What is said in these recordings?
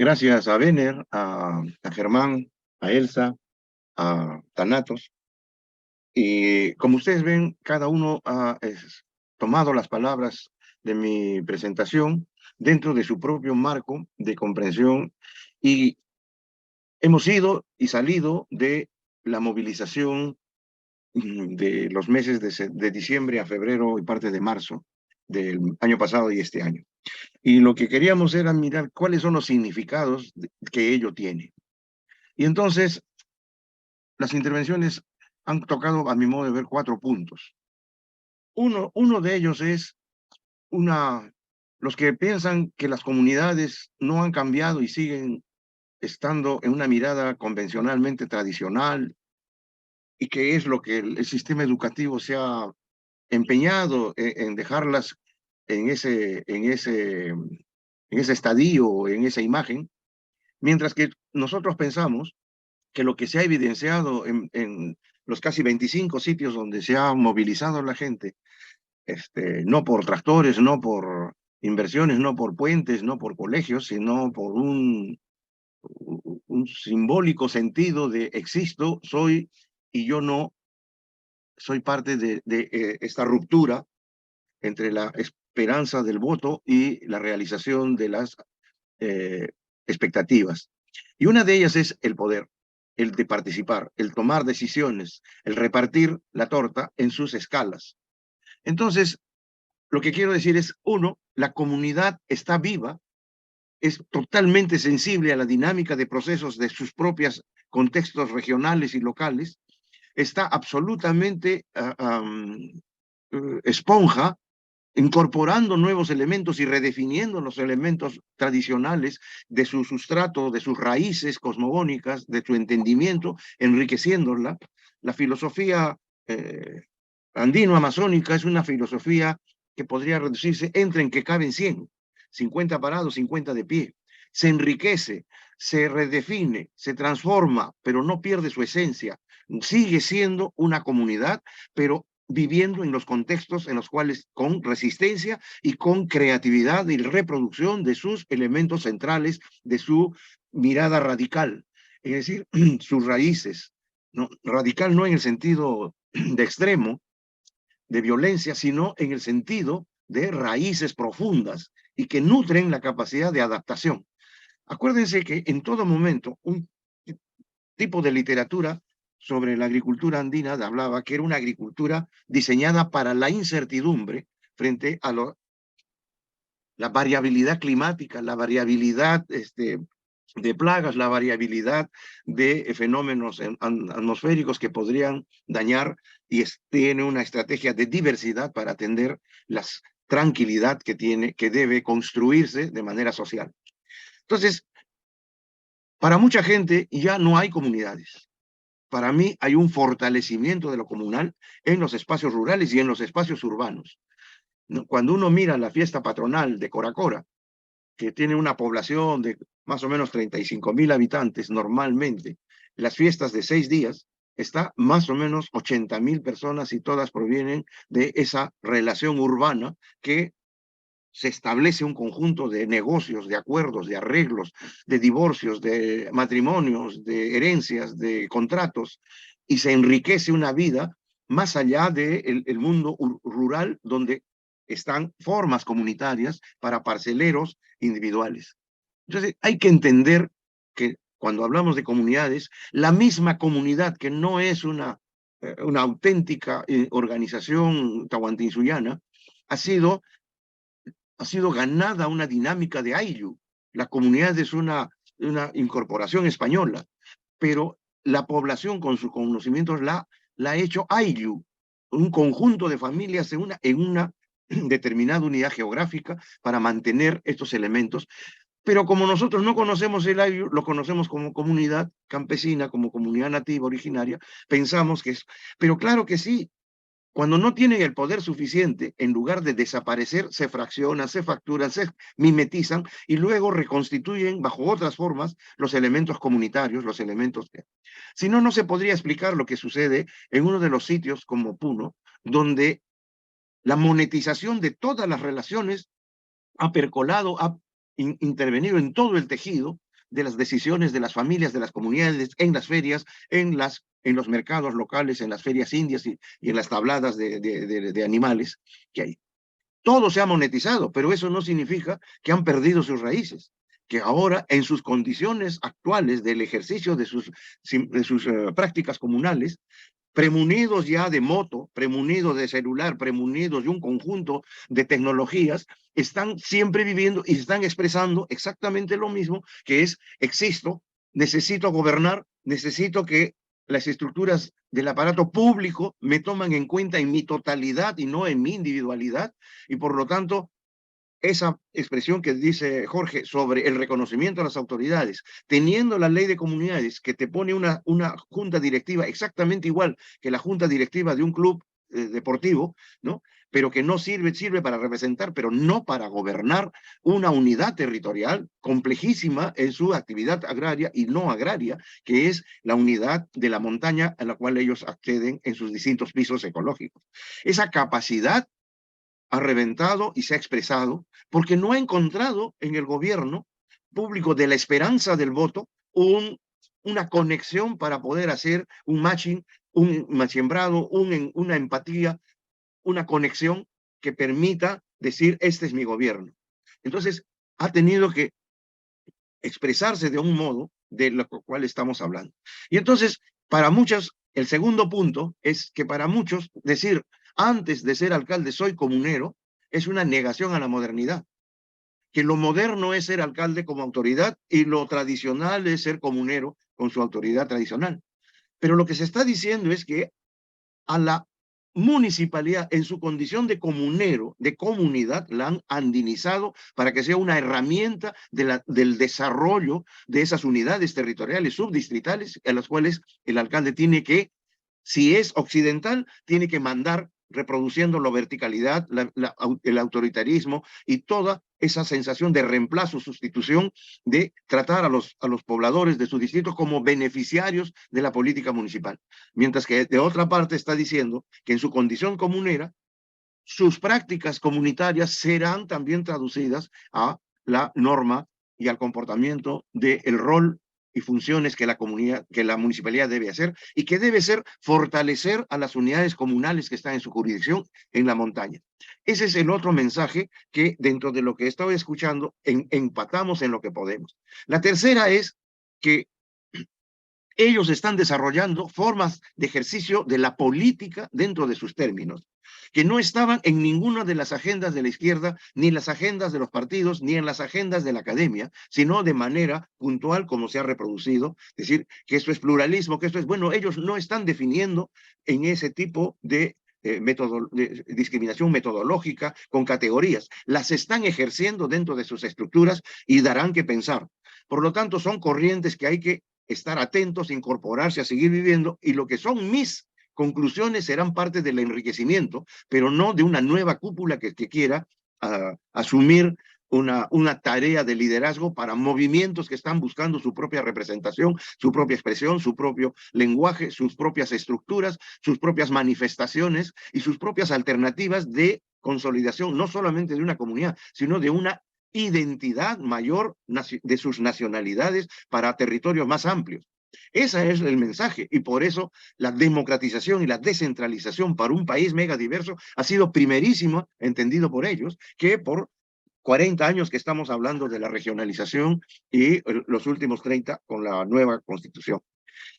Gracias a Vener, a Germán, a Elsa, a Thanatos. Y como ustedes ven, cada uno ha tomado las palabras de mi presentación dentro de su propio marco de comprensión y hemos ido y salido de la movilización de los meses de diciembre a febrero y parte de marzo del año pasado y este año. Y lo que queríamos era mirar cuáles son los significados que ello tiene. Y entonces las intervenciones han tocado, a mi modo de ver, cuatro puntos. Uno de ellos es los que piensan que las comunidades no han cambiado y siguen estando en una mirada convencionalmente tradicional y que es lo que el sistema educativo se ha empeñado en dejarlas en ese estadio, en esa imagen, mientras que nosotros pensamos que lo que se ha evidenciado en los casi 25 sitios donde se ha movilizado la gente, no por tractores, no por inversiones, no por puentes, no por colegios, sino por un simbólico sentido de existo, soy y yo no soy parte de esta ruptura entre la esperanza del voto y la realización de las eh, expectativas. Y una de ellas es el poder, el de participar, el tomar decisiones, el repartir la torta en sus escalas. Entonces, lo que quiero decir es, uno, la comunidad está viva, es totalmente sensible a la dinámica de procesos de sus propios contextos regionales y locales, está absolutamente esponja, incorporando nuevos elementos y redefiniendo los elementos tradicionales de su sustrato, de sus raíces cosmogónicas, de su entendimiento, enriqueciéndola. La filosofía andino-amazónica es una filosofía que podría reducirse entre en que caben 100, 50 parados, 50 de pie. Se enriquece, se redefine, se transforma, pero no pierde su esencia. Sigue siendo una comunidad, pero viviendo en los contextos en los cuales con resistencia y con creatividad y reproducción de sus elementos centrales, de su mirada radical, es decir, sus raíces, ¿no? Radical no en el sentido de extremo, de violencia, sino en el sentido de raíces profundas y que nutren la capacidad de adaptación. Acuérdense que en todo momento un tipo de literatura sobre la agricultura andina hablaba que era una agricultura diseñada para la incertidumbre frente a la variabilidad climática, la variabilidad de plagas, la variabilidad de fenómenos atmosféricos que podrían dañar y tiene una estrategia de diversidad para atender la tranquilidad que debe construirse de manera social. Entonces, para mucha gente ya no hay comunidades. Para mí hay un fortalecimiento de lo comunal en los espacios rurales y en los espacios urbanos. Cuando uno mira la fiesta patronal de Coracora, que tiene una población de más o menos 35.000 habitantes normalmente, las fiestas de 6 días, está más o menos 80.000 personas y todas provienen de esa relación urbana que se establece un conjunto de negocios, de acuerdos, de arreglos, de divorcios, de matrimonios, de herencias, de contratos, y se enriquece una vida más allá del el mundo rural donde están formas comunitarias para parceleros individuales. Entonces, hay que entender que cuando hablamos de comunidades, la misma comunidad que no es una auténtica organización tahuantinsuyana, ha sido ganada una dinámica de ayllu. La comunidad es una incorporación española, pero la población con sus conocimientos la ha hecho ayllu, un conjunto de familias en una determinada unidad geográfica para mantener estos elementos. Pero como nosotros no conocemos el ayllu, lo conocemos como comunidad campesina, como comunidad nativa originaria, pensamos que es. Pero claro que sí, cuando no tienen el poder suficiente, en lugar de desaparecer, se fraccionan, se facturan, se mimetizan y luego reconstituyen bajo otras formas los elementos comunitarios, los elementos. Si no, no se podría explicar lo que sucede en uno de los sitios como Puno, donde la monetización de todas las relaciones ha percolado, ha intervenido en todo el tejido de las decisiones de las familias, de las comunidades, en las ferias, en los mercados locales, en las ferias indias y en las tabladas de animales que hay. Todo se ha monetizado, pero eso no significa que han perdido sus raíces, que ahora en sus condiciones actuales del ejercicio de sus prácticas comunales, premunidos ya de moto, premunidos de celular, premunidos de un conjunto de tecnologías, están siempre viviendo y están expresando exactamente lo mismo, que es, existo, necesito gobernar, necesito que las estructuras del aparato público me toman en cuenta en mi totalidad y no en mi individualidad, y por lo tanto esa expresión que dice Jorge sobre el reconocimiento a las autoridades, teniendo la ley de comunidades que te pone una junta directiva exactamente igual que la junta directiva de un club deportivo, ¿no? Pero que no sirve para representar, pero no para gobernar una unidad territorial complejísima en su actividad agraria y no agraria, que es la unidad de la montaña a la cual ellos acceden en sus distintos pisos ecológicos. Esa capacidad ha reventado y se ha expresado porque no ha encontrado en el gobierno público de la esperanza del voto una conexión para poder hacer un matching, un machembrado, una empatía, una conexión que permita decir, este es mi gobierno. Entonces, ha tenido que expresarse de un modo de lo cual estamos hablando. Y entonces, para muchos, el segundo punto es que para muchos decir, antes de ser alcalde soy comunero, es una negación a la modernidad. Que lo moderno es ser alcalde como autoridad y lo tradicional es ser comunero con su autoridad tradicional. Pero lo que se está diciendo es que a la municipalidad en su condición de comunero, de comunidad, la han andinizado para que sea una herramienta del desarrollo de esas unidades territoriales subdistritales a las cuales el alcalde tiene que, si es occidental, tiene que mandar reproduciendo la verticalidad, el autoritarismo y toda esa sensación de reemplazo, sustitución, de tratar a los pobladores de sus distritos como beneficiarios de la política municipal. Mientras que de otra parte está diciendo que en su condición comunera, sus prácticas comunitarias serán también traducidas a la norma y al comportamiento del rol y funciones que la comunidad, que la municipalidad debe hacer y que debe ser fortalecer a las unidades comunales que están en su jurisdicción en la montaña. Ese es el otro mensaje que dentro de lo que estaba escuchando empatamos en lo que podemos. La tercera es que ellos están desarrollando formas de ejercicio de la política dentro de sus términos, que no estaban en ninguna de las agendas de la izquierda, ni en las agendas de los partidos, ni en las agendas de la academia, sino de manera puntual como se ha reproducido. Es decir, que esto es pluralismo, que esto es, bueno, ellos no están definiendo en ese tipo de de discriminación metodológica con categorías, las están ejerciendo dentro de sus estructuras y darán que pensar. Por lo tanto, son corrientes que hay que estar atentos, incorporarse a seguir viviendo, y lo que son mis conclusiones serán parte del enriquecimiento, pero no de una nueva cúpula que quiera asumir una tarea de liderazgo para movimientos que están buscando su propia representación, su propia expresión, su propio lenguaje, sus propias estructuras, sus propias manifestaciones y sus propias alternativas de consolidación, no solamente de una comunidad, sino de una identidad mayor de sus nacionalidades para territorios más amplios. Ese es el mensaje, y por eso la democratización y la descentralización para un país mega diverso ha sido primerísimo, entendido por ellos, que por 40 años que estamos hablando de la regionalización y los últimos 30 con la nueva constitución.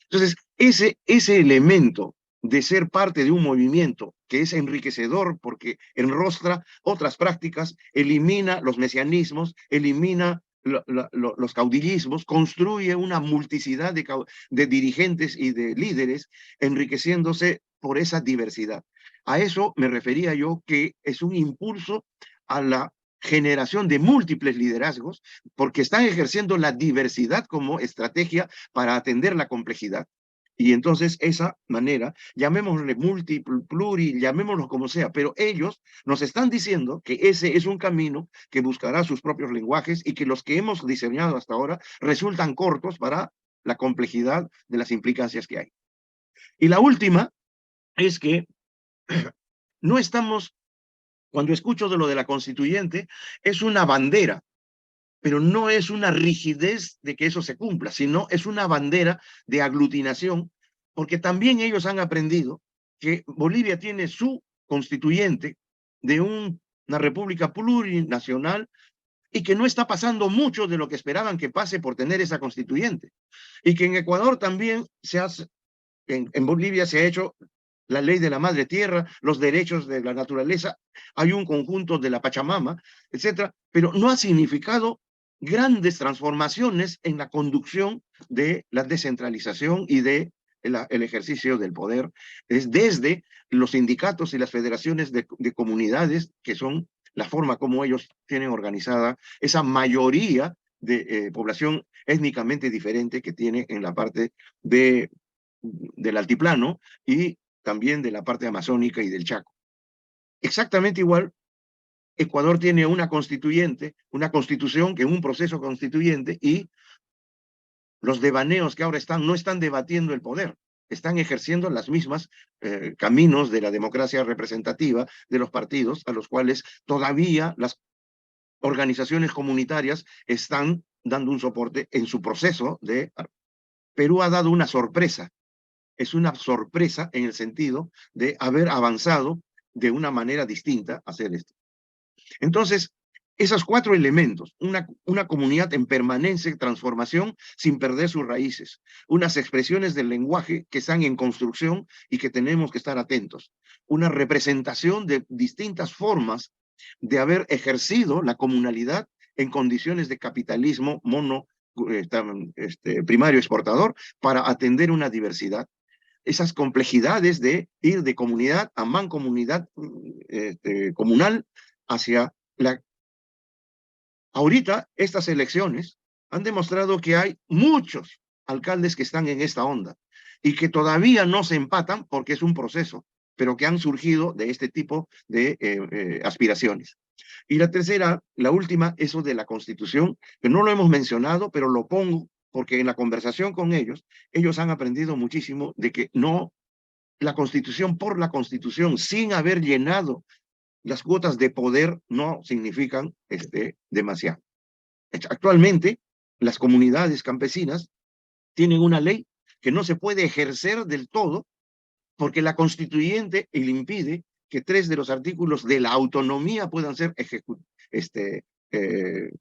Entonces, ese elemento de ser parte de un movimiento que es enriquecedor porque enrostra otras prácticas, elimina los mesianismos, elimina los caudillismos, construye una multiplicidad de dirigentes y de líderes, enriqueciéndose por esa diversidad. A eso me refería yo, que es un impulso a la generación de múltiples liderazgos, porque están ejerciendo la diversidad como estrategia para atender la complejidad. Y entonces esa manera, llamémosle múltiple, pluri, llamémoslo como sea, pero ellos nos están diciendo que ese es un camino que buscará sus propios lenguajes y que los que hemos diseñado hasta ahora resultan cortos para la complejidad de las implicancias que hay. Y la última es que no estamos, cuando escucho de lo de la constituyente, es una bandera, pero no es una rigidez de que eso se cumpla, sino es una bandera de aglutinación, porque también ellos han aprendido que Bolivia tiene su constituyente de una república plurinacional y que no está pasando mucho de lo que esperaban que pase por tener esa constituyente. Y que en Ecuador también se hace, en Bolivia se ha hecho la ley de la madre tierra, los derechos de la naturaleza, hay un conjunto de la Pachamama, etcétera, pero no ha significado grandes transformaciones en la conducción de la descentralización y de el ejercicio del poder, es desde los sindicatos y las federaciones de comunidades, que son la forma como ellos tienen organizada esa mayoría de población étnicamente diferente que tiene en la parte del altiplano y también de la parte amazónica y del Chaco. Exactamente igual, Ecuador tiene una constituyente, una constitución que es un proceso constituyente y los devaneos que ahora están, no están debatiendo el poder, están ejerciendo las mismas caminos de la democracia representativa de los partidos a los cuales todavía las organizaciones comunitarias están dando un soporte en su proceso de... Perú ha dado una sorpresa, es una sorpresa en el sentido de haber avanzado de una manera distinta a hacer esto. Entonces, esos cuatro elementos, una comunidad en permanente transformación sin perder sus raíces, unas expresiones del lenguaje que están en construcción y que tenemos que estar atentos, una representación de distintas formas de haber ejercido la comunalidad en condiciones de capitalismo primario exportador para atender una diversidad, esas complejidades de ir de comunidad a mancomunidad comunal hacia la... Ahorita, estas elecciones han demostrado que hay muchos alcaldes que están en esta onda y que todavía no se empatan porque es un proceso, pero que han surgido de este tipo de aspiraciones. Y la tercera, la última, eso de la Constitución, que no lo hemos mencionado, pero lo pongo porque en la conversación con ellos han aprendido muchísimo de que no, la Constitución por la Constitución, sin haber llenado las cuotas de poder, no significan demasiado. Actualmente, las comunidades campesinas tienen una ley que no se puede ejercer del todo porque la constituyente le impide que 3 de los artículos de la autonomía puedan ser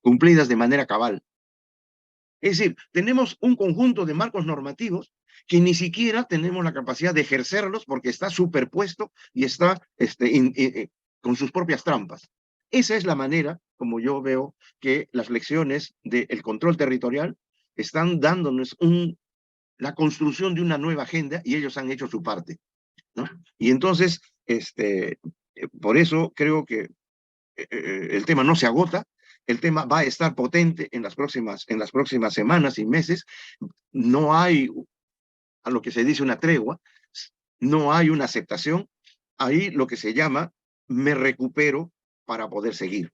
cumplidas de manera cabal. Es decir, tenemos un conjunto de marcos normativos que ni siquiera tenemos la capacidad de ejercerlos porque está superpuesto y está con sus propias trampas. Esa es la manera como yo veo que las lecciones del control territorial están dándonos la construcción de una nueva agenda y ellos han hecho su parte, ¿no? Y entonces, por eso creo que el tema no se agota, el tema va a estar potente en las próximas semanas y meses. No hay, a lo que se dice, una tregua, no hay una aceptación. Ahí lo que se llama, me recupero para poder seguir.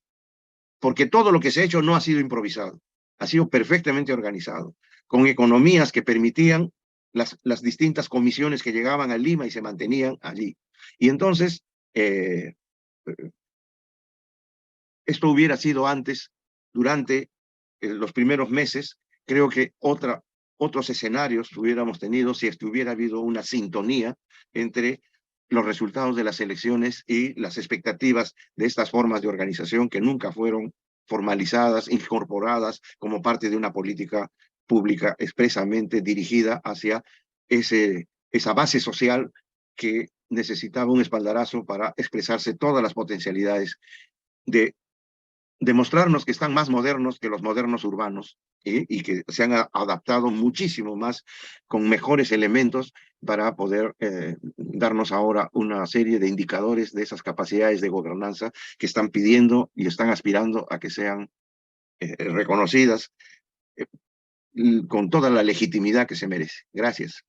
Porque todo lo que se ha hecho no ha sido improvisado, ha sido perfectamente organizado, con economías que permitían las distintas comisiones que llegaban a Lima y se mantenían allí. Y entonces, esto hubiera sido antes, durante los primeros meses, creo que otros escenarios hubiéramos tenido si hubiera habido una sintonía entre los resultados de las elecciones y las expectativas de estas formas de organización que nunca fueron formalizadas, incorporadas como parte de una política pública expresamente dirigida hacia esa base social que necesitaba un espaldarazo para expresarse todas las potencialidades de demostrarnos que están más modernos que los modernos urbanos y que se han adaptado muchísimo más con mejores elementos para poder darnos ahora una serie de indicadores de esas capacidades de gobernanza que están pidiendo y están aspirando a que sean reconocidas con toda la legitimidad que se merece. Gracias.